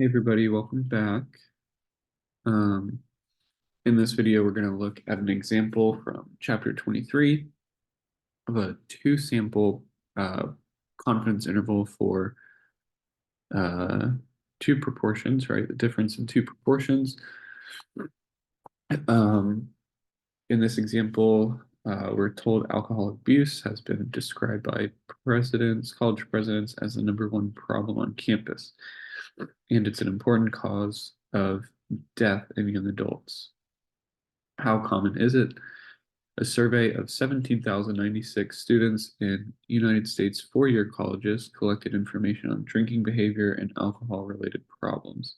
Hey everybody, welcome back. Um, in this video, we're going to look at an example from chapter 23 of a two-sample confidence interval for uh, two proportions, right? The difference in two proportions. Um, in this example, we're told alcohol abuse has been described by college presidents, as the #1 problem on campus, and it's an important cause of death in young adults. How common is it? A survey of 17,096 students in United States four-year colleges collected information on drinking behavior and alcohol-related problems.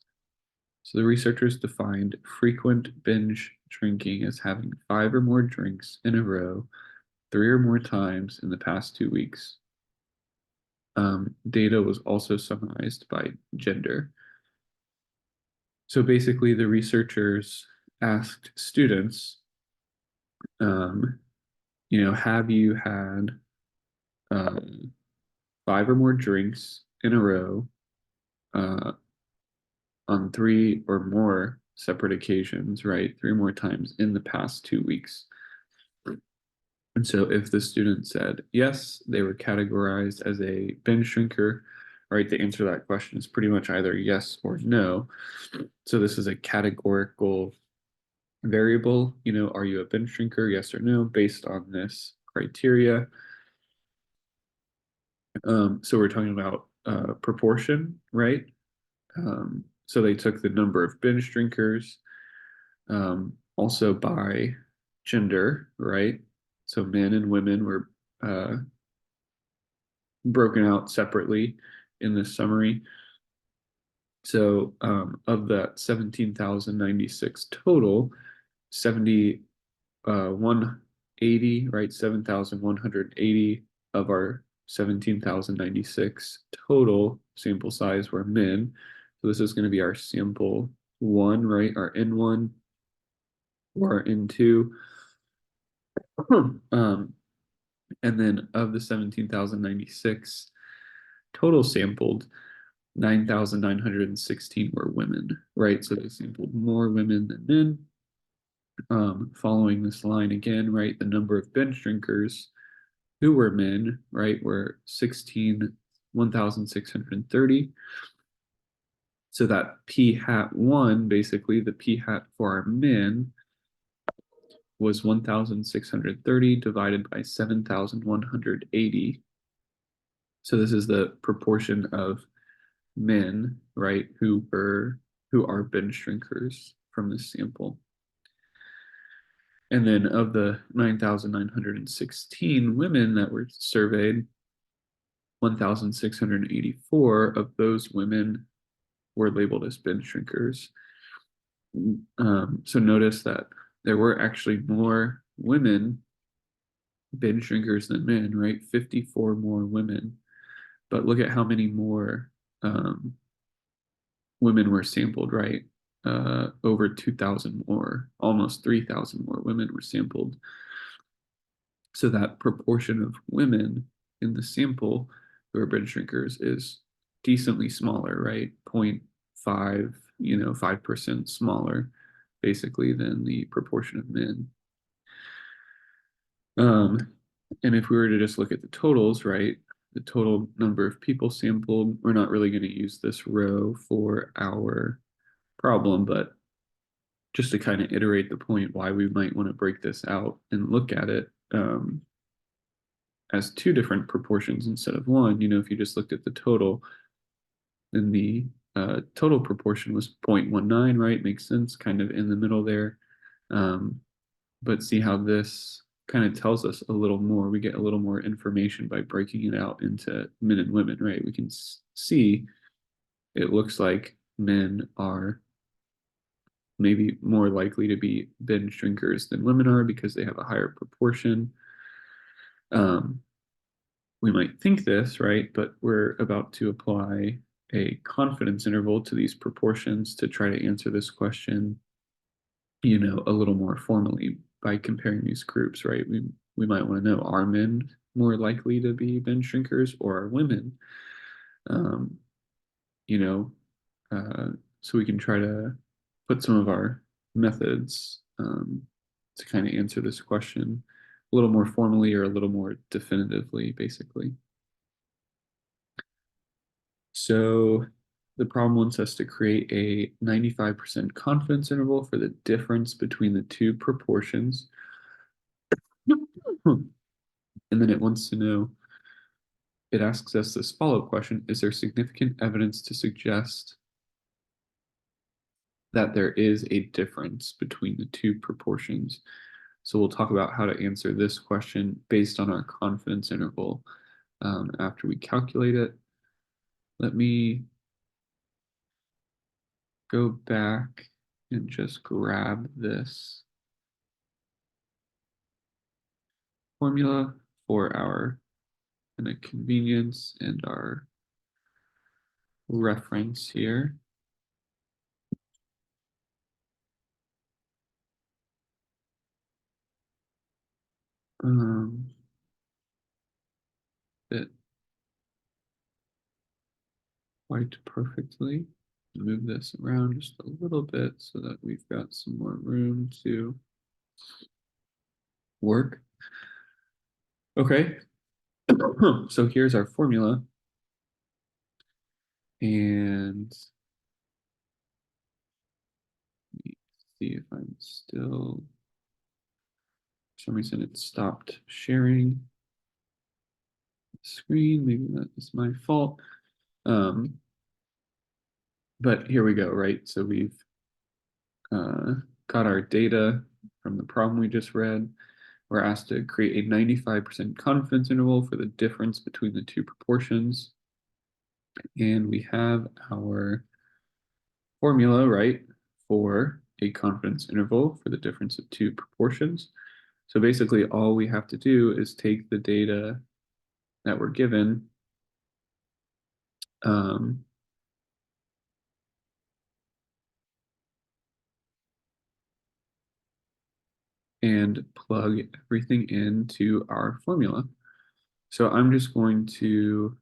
So the researchers defined frequent binge drinking as having 5 or more drinks in a row, 3 or more times in the past 2 weeks. Data was also summarized by gender. So basically, the researchers asked students, um, have you had um, 5 or more drinks in a row uh, on 3 or more separate occasions, right? 3 or more times in the past 2 weeks. And so if the student said yes, they were categorized as a binge drinker, right? The answer to that question is pretty much either yes or no. So this is a categorical variable, are you a binge drinker, yes or no, based on this criteria. So we're talking about proportion, right? So they took the number of binge drinkers, also by gender, right? So men and women were uh, broken out separately in this summary. So of that 17,096 total, 7,180, right? 7,180 of our 17,096 total sample size were men. So this is going to be our sample one, right? Our N1 or our N2. Um, and then of the 17,096 total sampled, 9,916 were women, right? So they sampled more women than men. Following this line again, right? The number of binge drinkers who were men, right, were 1,630. So that p hat 1, basically, the p hat for our men was 1,630 divided by 7,180. So this is the proportion of men, right, who are binge drinkers from this sample. And then of the 9,916 women that were surveyed, 1,684 of those women were labeled as binge drinkers. So notice that there were actually more women binge drinkers than men, right? 54 more women. But look at how many more women were sampled, right? Over 2,000 more, almost 3,000 more women were sampled. So that proportion of women in the sample who are binge drinkers is decently smaller, right? 0.5, 5% smaller, basically, than the proportion of men. And if we were to just look at the totals, right, the total number of people sampled, we're not really going to use this row for our problem, but just to kind of iterate the point why we might want to break this out and look at it as two different proportions instead of one. If you just looked at the total, then the total proportion was 0.19, right? Makes sense, kind of in the middle there. But see how this kind of tells us a little more. We get a little more information by breaking it out into men and women, right? We can see it looks like men are maybe more likely to be binge drinkers than women are because they have a higher proportion. We might think this, right? But we're about to apply a confidence interval to these proportions to try to answer this question, a little more formally by comparing these groups, right? We might want to know, are men more likely to be binge drinkers or are women? Um, you know, so we can try to put some of our methods to kind of answer this question a little more formally or a little more definitively, basically. So the problem wants us to create a 95% confidence interval for the difference between the two proportions. And then it wants to know, it asks us this follow-up question: is there significant evidence to suggest that there is a difference between the two proportions? So we'll talk about how to answer this question based on our confidence interval after we calculate it. Let me go back and just grab this formula for our kind of convenience and our reference here. Fit quite perfectly. Move this around just a little bit so that we've got some more room to work. Okay, so here's our formula. And let me see if I'm still, for some reason it stopped sharing the screen. Maybe that is my fault. But here we go, right? So we've got our data from the problem we just read. We're asked to create a 95% confidence interval for the difference between the two proportions. And we have our formula, right, for a confidence interval for the difference of two proportions. So basically all we have to do is take the data that we're given and plug everything into our formula. So I'm just going to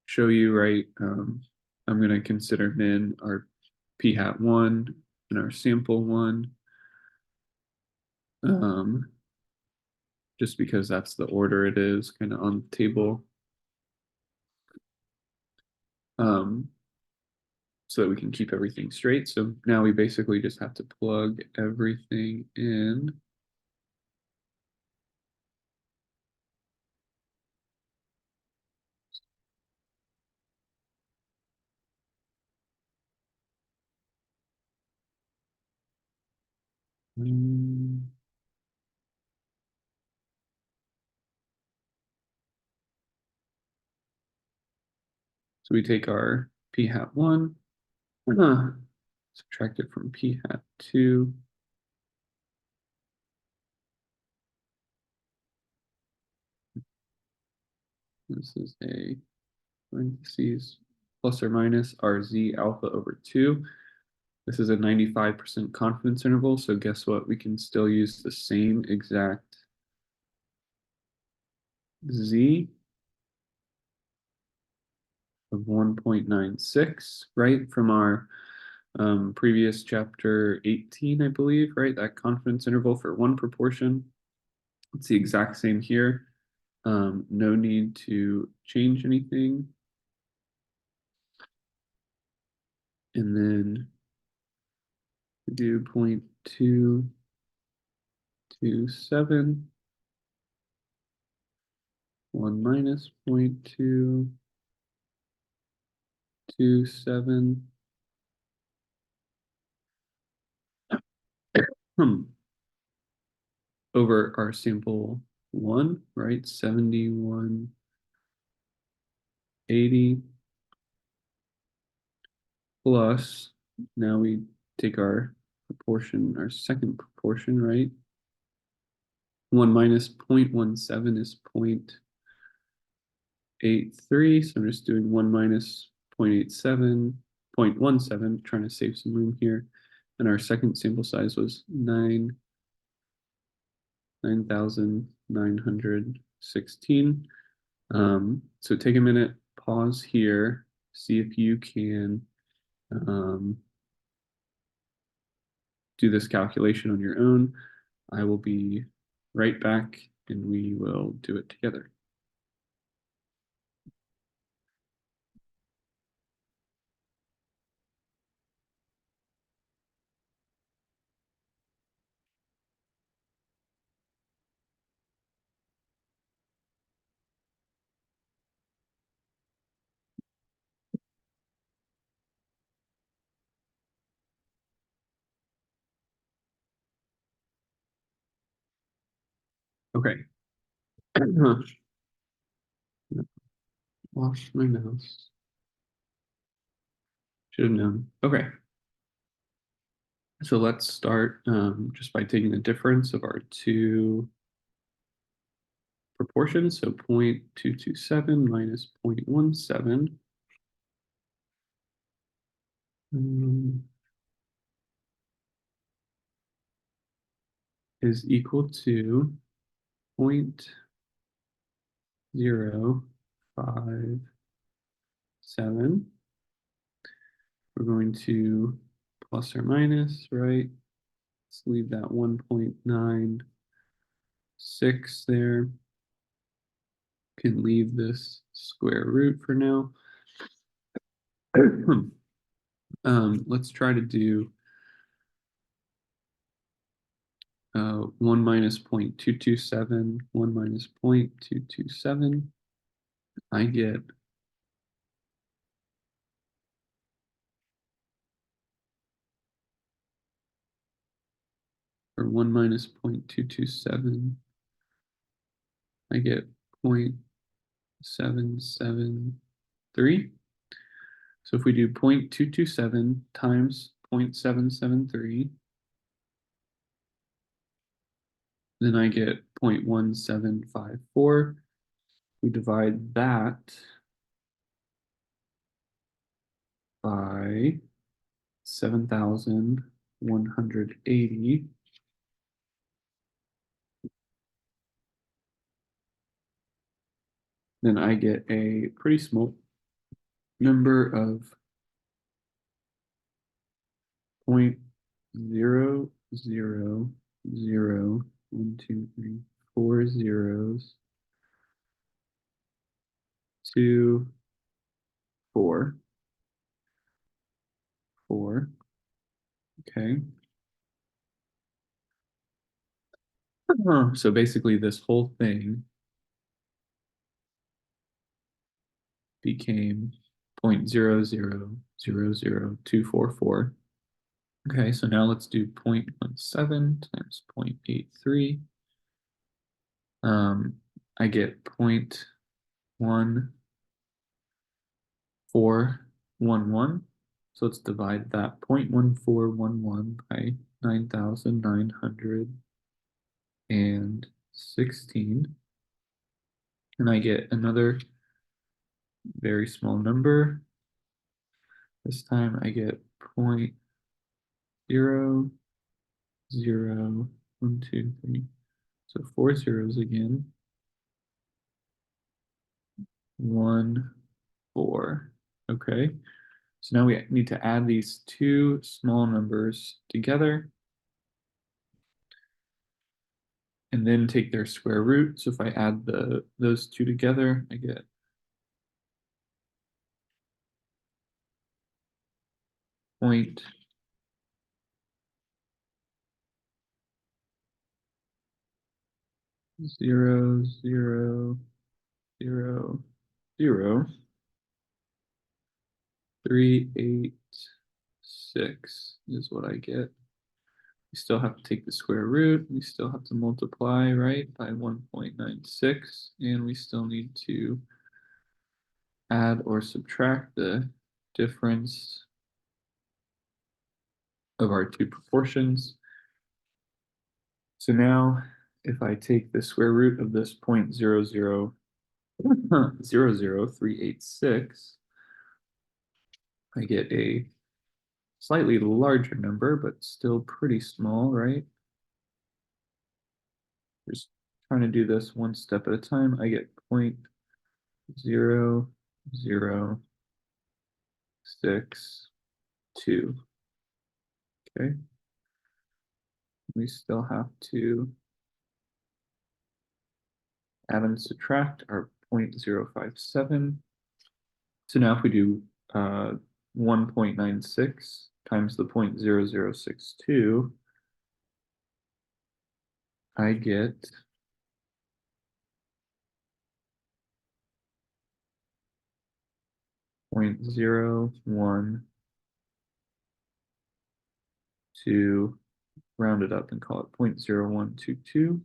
show you, right, I'm going to consider min our p hat 1 and our sample 1, just because that's the order it is kind of on the table, so that we can keep everything straight. So now we basically just have to plug everything in. So we take our p hat 1, subtract it from p hat 2. This is a parentheses plus or minus RZ alpha over 2. This is a 95% confidence interval, so guess what? We can still use the same exact Z of 1.96, right? From our previous chapter 18, I believe, right? That confidence interval for one proportion. It's the exact same here. No need to change anything. And then we do 0.227, 1 minus 0.227. Over our sample 1, right? 7180 plus, now we take our proportion, our second proportion, right? 1 minus 0.17 is 0.83. So I'm just doing 1 minus 0.87, 0.17, trying to save some room here. And our second sample size was 9,916. So take a minute, pause here, see if you can do this calculation on your own. I will be right back and we will do it together. Okay. Wash my mouse. Should have known. Okay. So let's start just by taking the difference of our two proportions. So 0.227 minus 0.17 is equal to 0.057. We're going to plus or minus, right? Let's leave that 1.96 there. Can leave this square root for now. Let's try to do 1 minus 0.227, 1 minus 0.227. I get or 1 minus 0.227, I get 0.773. So if we do 0.227 times 0.773, then I get 0.1754. We divide that by 7,180. Then I get a pretty small number of 0.0001234024. Okay. So basically this whole thing became 0.0000244. Okay, so now let's do 0.17 times 0.83. I get 0.1411. So let's divide that 0.1411 by 9,916. And I get another very small number. This time I get 0.00123. So 4 zeros again. 1, 4. Okay. So now we need to add these two small numbers together and then take their square root. So if I add those two together, I get 0.000038 is what I get. We still have to take the square root. We still have to multiply, right, by 1.96. And we still need to add or subtract the difference of our two proportions. So now if I take the square root of this 0.0000386, I get a slightly larger number, but still pretty small, right? Just trying to do this one step at a time. I get 0, 0, 6, 2. Okay. We still have to add and subtract our 0.057. So now if we do 1.96 times the 0.0062, I get 0.01 to round it up and call it 0.0122.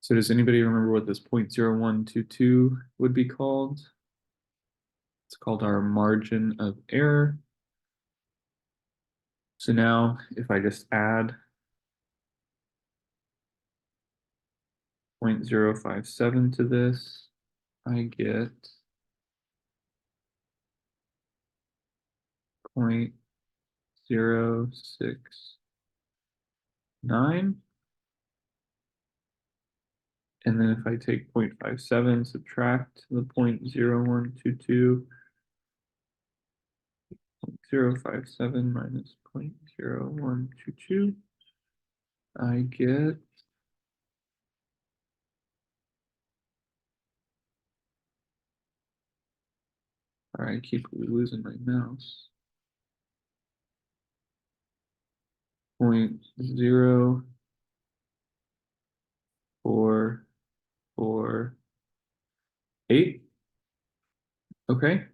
So does anybody remember what this 0.0122 would be called? It's called our margin of error. So now if I just add 0.057 to this, I get 0.069. And then if I take 0.57, subtract the 0.0122, 0.057 minus 0.0122, I get all right, I keep losing my mouse. 0.0448. Okay.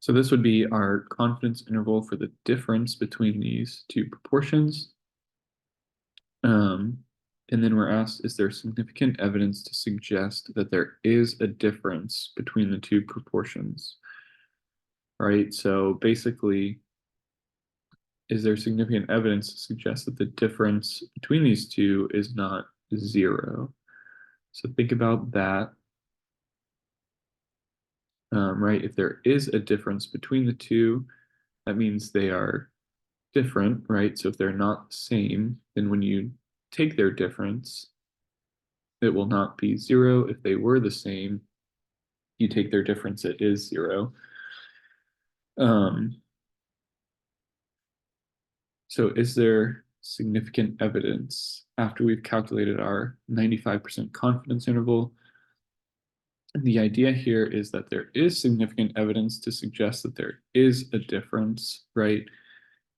So this would be our confidence interval for the difference between these two proportions. And then we're asked, is there significant evidence to suggest that there is a difference between the two proportions? Right, so basically, is there significant evidence to suggest that the difference between these two is not 0? So think about that. Right, if there is a difference between the two, that means they are different, right? So if they're not the same, then when you take their difference, it will not be 0. If they were the same, you take their difference, it is 0. So is there significant evidence after we've calculated our 95% confidence interval? The idea here is that there is significant evidence to suggest that there is a difference, right?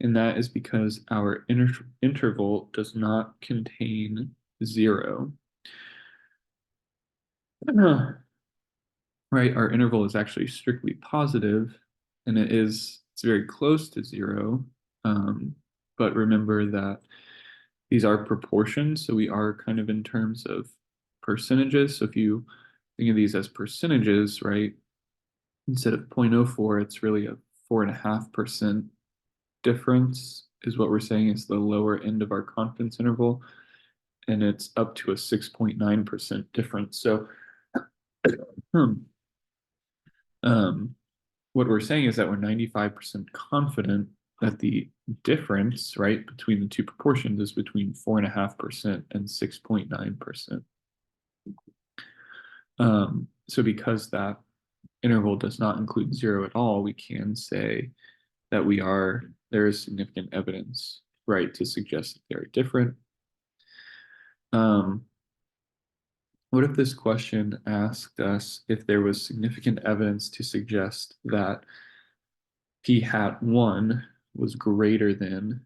And that is because our interval does not contain 0. Right, our interval is actually strictly positive, and it's very close to 0. But remember that these are proportions, so we are kind of in terms of percentages. So if you think of these as percentages, right, instead of 0.04, it's really a 4.5% difference is what we're saying is the lower end of our confidence interval, and it's up to a 6.9% difference. So what we're saying is that we're 95% confident that the difference, right, between the two proportions is between 4.5% and 6.9%. So because that interval does not include 0 at all, we can say that there is significant evidence, right, to suggest that they're different. What if this question asked us if there was significant evidence to suggest that p hat 1 was greater than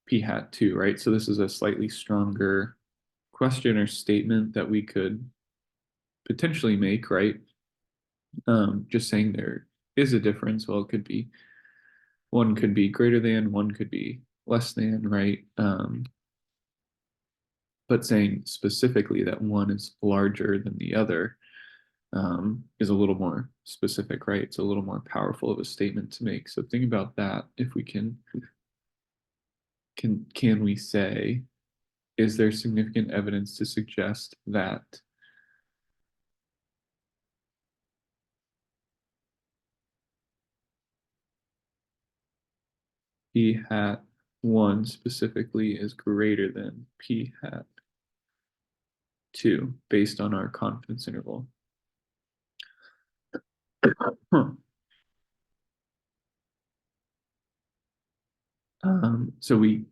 p hat 2, right? So this is a slightly stronger question or statement that we could potentially make, right? Just saying there is a difference. Well, it could be one could be greater than, one could be less than, right? But saying specifically that one is larger than the other is a little more specific, right? It's a little more powerful of a statement to make. So think about that. If we can we say, is there significant evidence to suggest that p hat 1 specifically is greater than p hat 2 based on our confidence interval. So we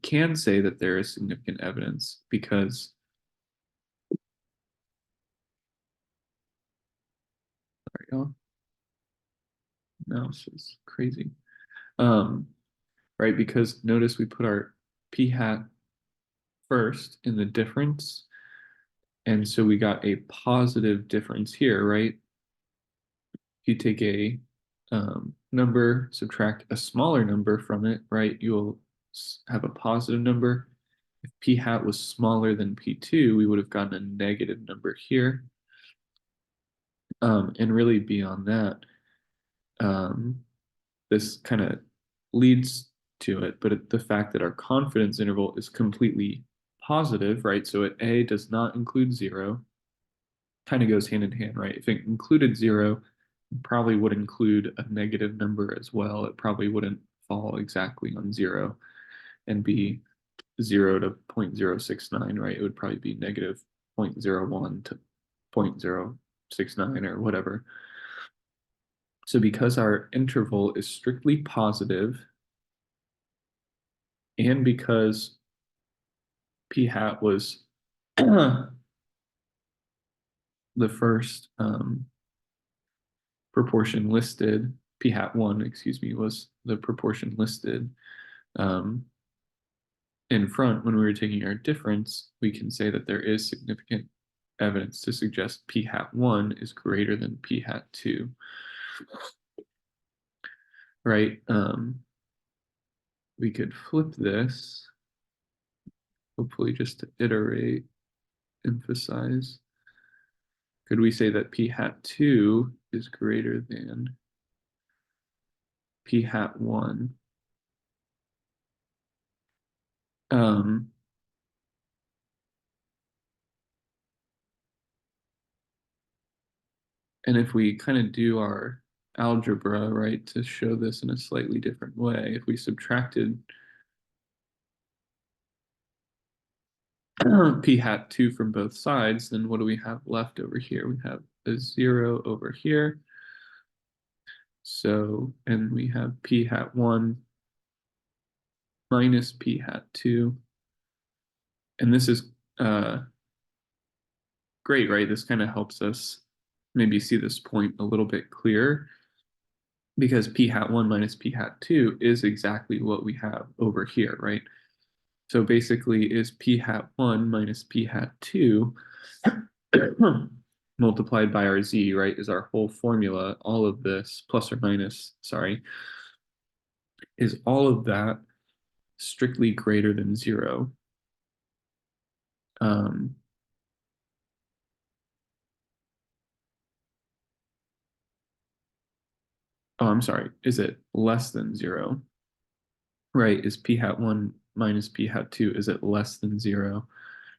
can say that there is significant evidence because sorry, y'all. Mouse is crazy. Right, because notice we put our p hat first in the difference, and so we got a positive difference here, right? If you take a number, subtract a smaller number from it, right, you'll have a positive number. If p hat was smaller than p2, we would have gotten a negative number here. And really beyond that, this kind of leads to it, but the fact that our confidence interval is completely positive, right? So at A does not include 0, kind of goes hand in hand, right? If it included 0, it probably would include a negative number as well. It probably wouldn't fall exactly on 0 and be 0 to 0.069, right? It would probably be negative 0.01 to 0.069 or whatever. So because our interval is strictly positive, and because p hat was the first proportion listed, p hat 1, excuse me, was the proportion listed in front when we were taking our difference, we can say that there is significant evidence to suggest p hat 1 is greater than p hat 2. Right? We could flip this, hopefully just to iterate, emphasize. Could we say that p hat 2 is greater than p hat 1? And if we kind of do our algebra, right, to show this in a slightly different way, if we subtracted p hat 2 from both sides, then what do we have left over here? We have a 0 over here. So, and we have p hat 1 minus p hat 2. And this is great, right? This kind of helps us maybe see this point a little bit clearer, because p hat 1 minus p hat 2 is exactly what we have over here, right? So basically is p hat 1 minus p hat 2 multiplied by our z, right, is our whole formula. All of this, plus or minus, sorry, is all of that strictly greater than 0. Oh, I'm sorry, is it less than 0? Right, is p hat 1 minus p hat 2, is it less than 0?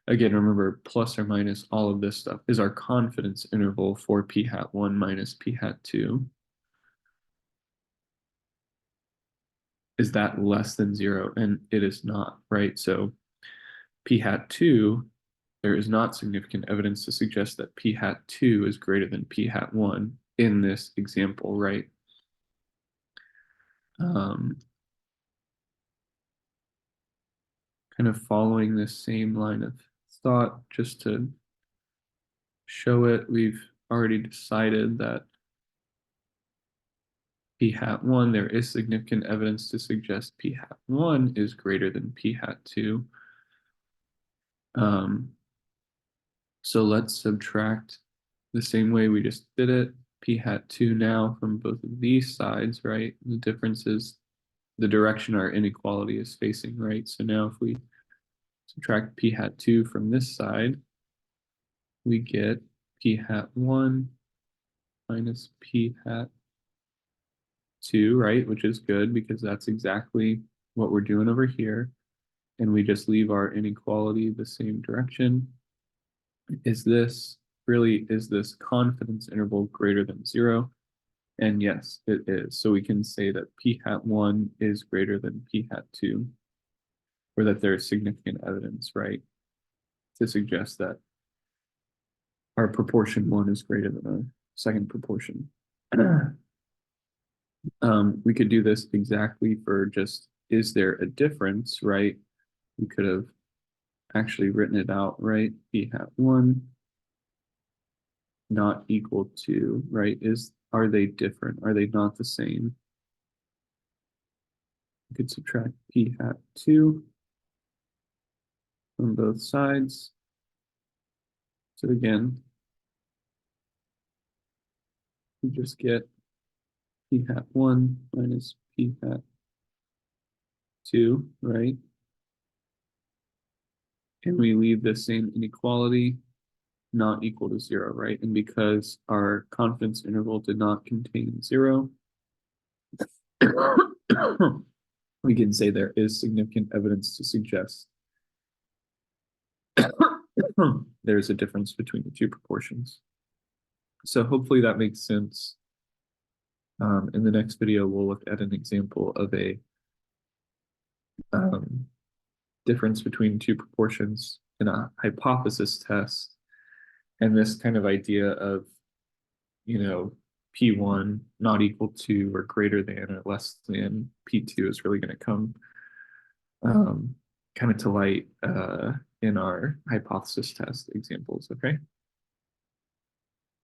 Again, remember, plus or minus all of this stuff is our confidence interval for p hat 1 minus p hat 2. Is that less than 0? And it is not, right? So p hat 2, there is not significant evidence to suggest that p hat 2 is greater than p hat 1 in this example, right? Kind of following this same line of thought, just to show it, we've already decided that p hat 1, there is significant evidence to suggest p hat 1 is greater than p hat 2. So let's subtract the same way we just did it, p hat 2 now from both of these sides, right? The difference is the direction our inequality is facing, right? So now if we subtract p hat 2 from this side, we get p hat 1 minus p hat 2, right? Which is good because that's exactly what we're doing over here. And we just leave our inequality the same direction. Is this confidence interval greater than 0? And yes, it is. So we can say that p hat 1 is greater than p hat 2, or that there is significant evidence, right, to suggest that our proportion 1 is greater than our second proportion. We could do this exactly for just, is there a difference, right? We could have actually written it out, right? P hat 1 not equal to, right? Are they different? Are they not the same? We could subtract p hat 2 from both sides. So again, we just get p hat 1 minus p hat 2, right? And we leave the same inequality not equal to 0, right? And because our confidence interval did not contain 0, we can say there is significant evidence to suggest there's a difference between the two proportions. So hopefully that makes sense. In the next video, we'll look at an example of a difference between two proportions in a hypothesis test. And this kind of idea of, P1 not equal to or greater than or less than P2 is really going to come kind of to light in our hypothesis test examples, okay?